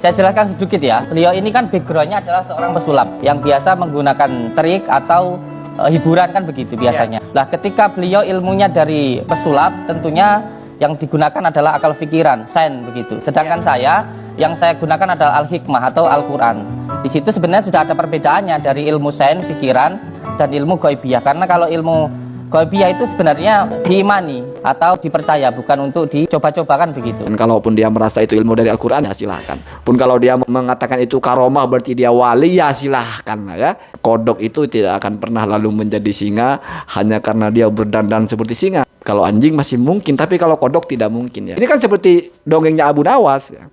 Saya jelaskan sedikit ya. Beliau ini kan backgroundnya adalah seorang pesulap yang biasa menggunakan trik atau hiburan kan begitu biasanya. Lah ketika beliau ilmunya dari pesulap, tentunya yang digunakan adalah akal pikiran, sains begitu. Sedangkan saya yang saya gunakan adalah al-hikmah atau Al-Quran. Di situ sebenarnya sudah ada perbedaannya dari ilmu sains, pikiran, dan ilmu ghaibiyah. Karena kalau ilmu ghaibiyah itu sebenarnya diimani atau dipercaya, bukan untuk dicoba-cobakan begitu. Dan kalaupun dia merasa itu ilmu dari Al-Quran, ya silahkan. Pun kalau dia mengatakan itu karomah berarti dia wali, ya silahkan ya. Kodok itu tidak akan pernah lalu menjadi singa hanya karena dia berdandan seperti singa. Kalau anjing masih mungkin, tapi kalau kodok tidak mungkin ya. Ini kan seperti dongengnya Abu Nawas ya.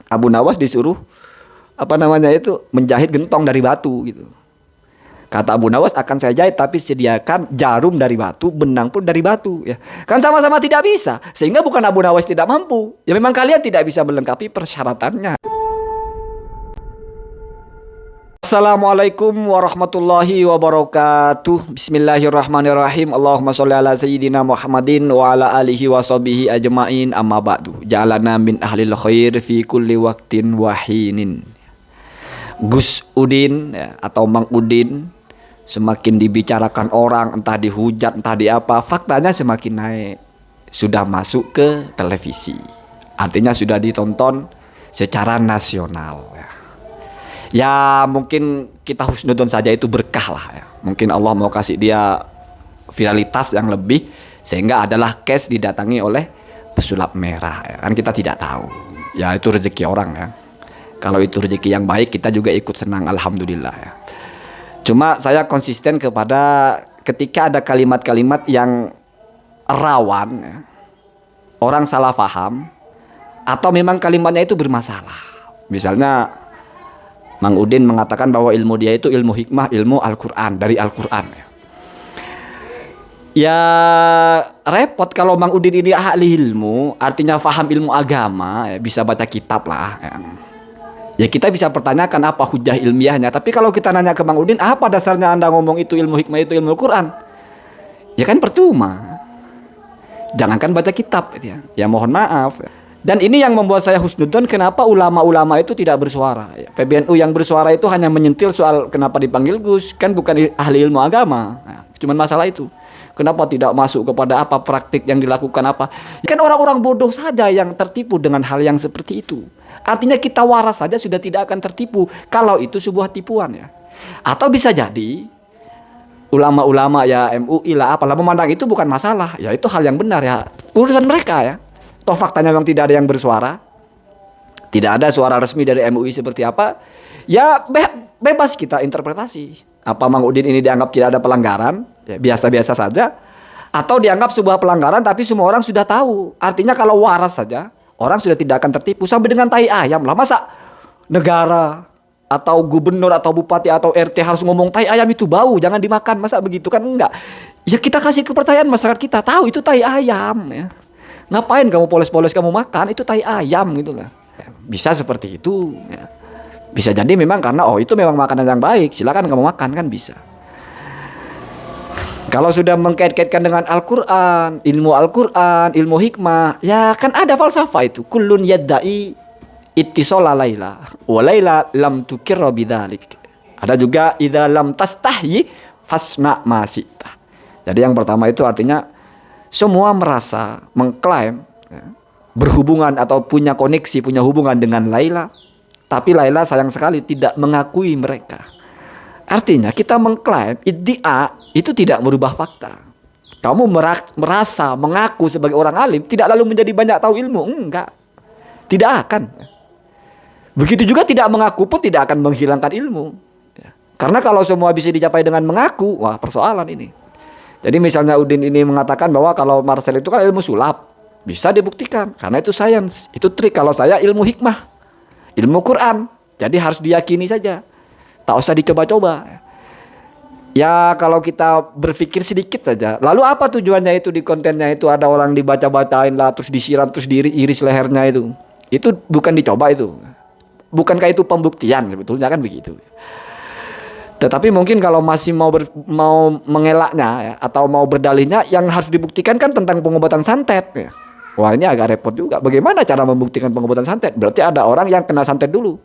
Abu Nawas disuruh menjahit gentong dari batu gitu. Kata Abu Nawas, akan saya jahit tapi sediakan jarum dari batu, benang pun dari batu ya. Kan sama-sama tidak bisa. Sehingga bukan Abu Nawas tidak mampu. Ya memang kalian tidak bisa melengkapi persyaratannya. Assalamualaikum warahmatullahi wabarakatuh. Bismillahirrahmanirrahim. Allahumma sholli ala sayyidina Muhammadin wa ala alihi wa sahbihi ajma'in, amma ba'du. Ja'alana min ahlil khair fi kulli waqtin wahinin. Gus Udin ya, atau Mang Udin semakin dibicarakan orang, entah dihujat, entah di apa, faktanya semakin naik. Sudah masuk ke televisi. Artinya sudah ditonton secara nasional ya. Ya mungkin kita husnudon saja itu berkah lah ya. Mungkin Allah mau kasih dia viralitas yang lebih, sehingga adalah case didatangi oleh pesulap merah ya. Kan kita tidak tahu. Ya itu rezeki orang ya. Kalau itu rezeki yang baik, kita juga ikut senang, alhamdulillah ya. Cuma saya konsisten kepada ketika ada kalimat-kalimat yang rawan ya, orang salah paham, atau memang kalimatnya itu bermasalah. Misalnya Mang Udin mengatakan bahwa ilmu dia itu ilmu hikmah, ilmu Al-Quran, dari Al-Quran ya. Ya repot kalau Mang Udin ini ahli ilmu, artinya faham ilmu agama ya, bisa baca kitab lah ya. Ya kita bisa pertanyakan apa hujah ilmiahnya. Tapi kalau kita nanya ke Mang Udin, apa dasarnya Anda ngomong itu ilmu hikmah, itu ilmu Al-Quran? Ya kan percuma. Jangankan baca kitab ya. Ya mohon maaf ya. Dan ini yang membuat saya husnudon, kenapa ulama-ulama itu tidak bersuara ya. PBNU yang bersuara itu hanya menyentil soal kenapa dipanggil Gus, kan bukan ahli ilmu agama ya. Cuman masalah itu, kenapa tidak masuk kepada apa praktik yang dilakukan apa. Kan orang-orang bodoh saja yang tertipu dengan hal yang seperti itu. Artinya kita waras saja sudah tidak akan tertipu kalau itu sebuah tipuan ya. Atau bisa jadi ulama-ulama ya MUI lah apalah memandang itu bukan masalah, ya itu hal yang benar ya, urusan mereka ya. Toh faktanya memang tidak ada yang bersuara, tidak ada suara resmi dari MUI seperti apa. Ya bebas kita interpretasi. Apa Mang Udin ini dianggap tidak ada pelanggaran, ya biasa-biasa saja, atau dianggap sebuah pelanggaran tapi semua orang sudah tahu. Artinya kalau waras saja, orang sudah tidak akan tertipu. Sampai dengan tai ayam lah, masa negara atau gubernur atau bupati atau RT harus ngomong tai ayam itu bau, jangan dimakan, masa begitu kan? Enggak. Ya kita kasih kepercayaan masyarakat kita, tahu itu tai ayam ya. Ngapain kamu poles-poles kamu makan, itu tai ayam gitu lah. Bisa seperti itu ya. Bisa jadi memang karena itu memang makanan yang baik, silakan kamu makan, kan bisa. Kalau sudah mengkait-kaitkan dengan Al-Quran, ilmu hikmah, ya kan ada falsafah itu. Kullun yadda'i ittisola laila wa laila lam tukirra bidzalik. Ada juga idza lam tastahyi fasna ma syi'ta. Jadi yang pertama itu artinya semua merasa mengklaim ya, berhubungan atau punya koneksi, punya hubungan dengan Laila, tapi Laila sayang sekali tidak mengakui mereka. Artinya kita mengklaim iddia itu tidak merubah fakta. Kamu merasa mengaku sebagai orang alim tidak lalu menjadi banyak tahu ilmu, enggak. Tidak akan. Begitu juga tidak mengaku pun tidak akan menghilangkan ilmu ya. Karena kalau semua bisa dicapai dengan mengaku, wah persoalan ini. Jadi misalnya Udin ini mengatakan bahwa kalau Marcel itu kan ilmu sulap, bisa dibuktikan karena itu sains, itu trik. Kalau saya ilmu hikmah, ilmu Quran, jadi harus diyakini saja, tak usah dicoba-coba. Ya kalau kita berpikir sedikit saja, lalu apa tujuannya itu di kontennya itu ada orang dibaca-bacain lah, terus disiram, terus diiris lehernya itu bukan dicoba itu, bukankah itu pembuktian sebetulnya kan begitu. Tetapi mungkin kalau masih mau mengelaknya ya, atau mau berdalihnya, yang harus dibuktikan kan tentang pengobatan santet ya. Wah, ini agak repot juga. Bagaimana cara membuktikan pengobatan santet? Berarti ada orang yang kena santet dulu.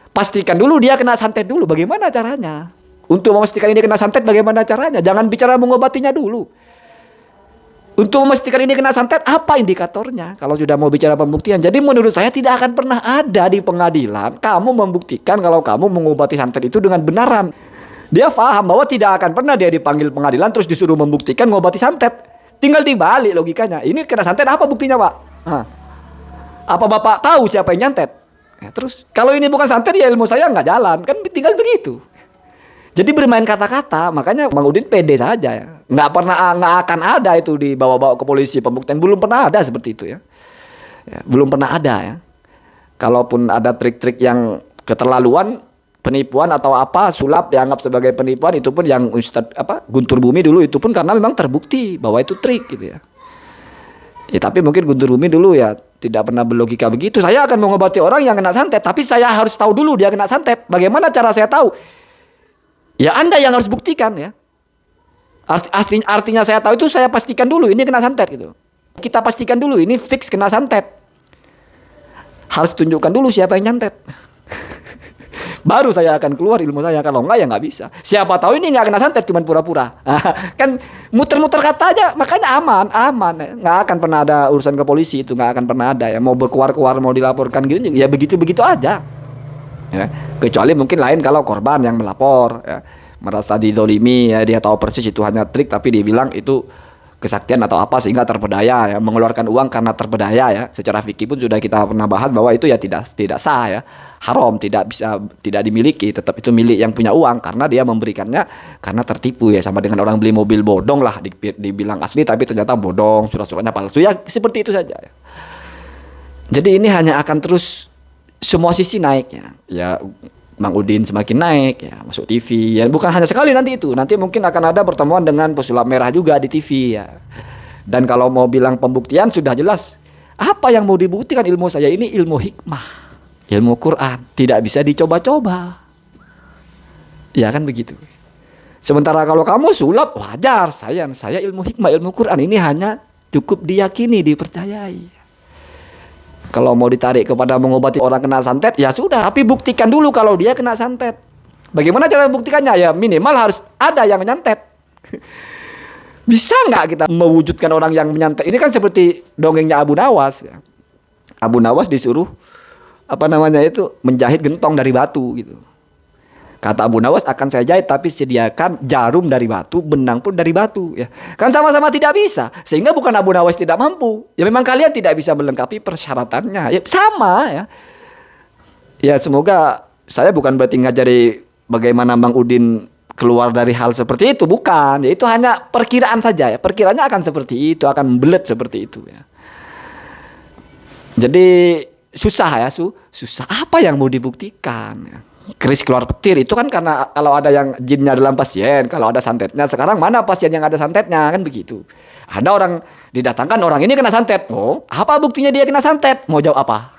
Pastikan dulu dia kena santet dulu. Bagaimana caranya? Untuk memastikan ini kena santet, bagaimana caranya? Jangan bicara mengobatinya dulu. Untuk memastikan ini kena santet, apa indikatornya? Kalau sudah mau bicara pembuktian. Jadi menurut saya tidak akan pernah ada di pengadilan kamu membuktikan kalau kamu mengobati santet itu dengan benaran. Dia paham bahwa tidak akan pernah dia dipanggil pengadilan terus disuruh membuktikan mengobati santet. Tinggal dibalik logikanya. Ini kena santet apa buktinya, Pak? Apa Bapak tahu siapa yang nyantet? Ya, terus kalau ini bukan santet ya ilmu saya nggak jalan. Kan tinggal begitu. Jadi bermain kata-kata, makanya Bang Udin pede saja ya. Nggak akan ada itu dibawa-bawa ke polisi pembuktian. Belum pernah ada seperti itu ya. Belum pernah ada ya. Kalaupun ada trik-trik yang keterlaluan, penipuan atau apa, sulap dianggap sebagai penipuan, itu pun yang Guntur Bumi dulu itu pun karena memang terbukti bahwa itu trik gitu ya. Ya tapi mungkin Guntur Bumi dulu ya tidak pernah berlogika begitu. Saya akan mengobati orang yang kena santet, tapi saya harus tahu dulu dia kena santet. Bagaimana cara saya tahu? Ya Anda yang harus buktikan ya. Artinya saya tahu itu saya pastikan dulu ini kena santet gitu. Kita pastikan dulu ini fix kena santet. Harus tunjukkan dulu siapa yang nyantet. Baru saya akan keluar ilmu saya. Kalau enggak ya nggak bisa. Siapa tahu ini nggak kena santet, cuma pura-pura. Kan muter-muter kata aja, makanya aman. Nggak akan pernah ada urusan ke polisi, itu nggak akan pernah ada ya. Mau berkuar-kuar, mau dilaporkan gitu, ya begitu-begitu aja. Ya. Kecuali mungkin lain kalau korban yang melapor, ya, merasa didolimi, ya, dia tahu persis itu hanya trik, tapi dibilang itu kesaktian atau apa sehingga terpedaya ya, mengeluarkan uang karena terpedaya ya. Secara fikih pun sudah kita pernah bahas bahwa itu ya tidak sah ya, haram, tidak dimiliki, tetap itu milik yang punya uang karena dia memberikannya karena tertipu ya, sama dengan orang beli mobil bodong lah, dibilang asli tapi ternyata bodong, surat-suratnya palsu ya, seperti itu saja ya. Jadi ini hanya akan terus semua sisi naik ya. Mang Udin semakin naik ya, masuk TV ya, bukan hanya sekali nanti itu. Nanti mungkin akan ada pertemuan dengan pesulap merah juga di TV ya. Dan kalau mau bilang pembuktian sudah jelas. Apa yang mau dibuktikan ilmu saya ini ilmu hikmah, ilmu Quran, tidak bisa dicoba-coba. Ya kan begitu. Sementara kalau kamu sulap wajar, saya ilmu hikmah, ilmu Quran ini hanya cukup diyakini, dipercayai. Kalau mau ditarik kepada mengobati orang kena santet, ya sudah. Tapi buktikan dulu kalau dia kena santet. Bagaimana cara membuktikannya? Ya minimal harus ada yang nyantet. Bisa nggak kita mewujudkan orang yang menyantet? Ini kan seperti dongengnya Abu Nawas. Ya. Abu Nawas disuruh menjahit gentong dari batu gitu. Kata Abu Nawas, akan saya jahit tapi sediakan jarum dari batu, benang pun dari batu ya. Kan sama-sama tidak bisa. Sehingga bukan Abu Nawas tidak mampu. Ya memang kalian tidak bisa melengkapi persyaratannya. Ya sama ya. Ya semoga saya bukan berarti ngajari bagaimana Bang Udin keluar dari hal seperti itu, bukan. Ya itu hanya perkiraan saja ya. Perkiraannya akan seperti itu, akan membelet seperti itu ya. Jadi susah ya, susah. Apa yang mau dibuktikan ya? Keris keluar petir itu kan karena kalau ada yang jinnya dalam pasien, kalau ada santetnya. Sekarang mana pasien yang ada santetnya, kan begitu. Ada orang didatangkan, orang ini kena santet. Oh, apa buktinya dia kena santet? Mau jawab apa?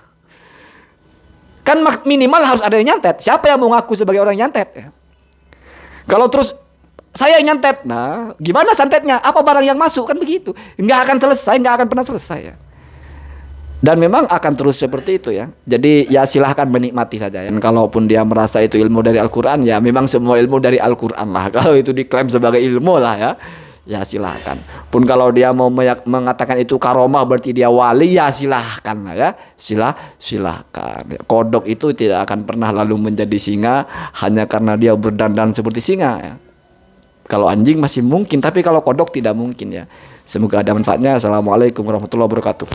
Kan minimal harus ada yang nyantet. Siapa yang mau ngaku sebagai orang yang nyantet? Ya. Kalau terus saya yang nyantet, nah gimana santetnya? Apa barang yang masuk? Kan begitu. Nggak akan selesai, nggak akan pernah selesai ya. Dan memang akan terus seperti itu ya. Jadi ya silahkan menikmati saja ya. Dan kalaupun dia merasa itu ilmu dari Al-Quran, ya memang semua ilmu dari Al-Quran lah. Kalau itu diklaim sebagai ilmu lah ya, ya silahkan. Pun kalau dia mau mengatakan itu karomah berarti dia wali, ya silahkan lah ya. Silahkan. Kodok itu tidak akan pernah lalu menjadi singa hanya karena dia berdandan seperti singa ya. Kalau anjing masih mungkin, tapi kalau kodok tidak mungkin ya. Semoga ada manfaatnya. Assalamualaikum warahmatullahi wabarakatuh.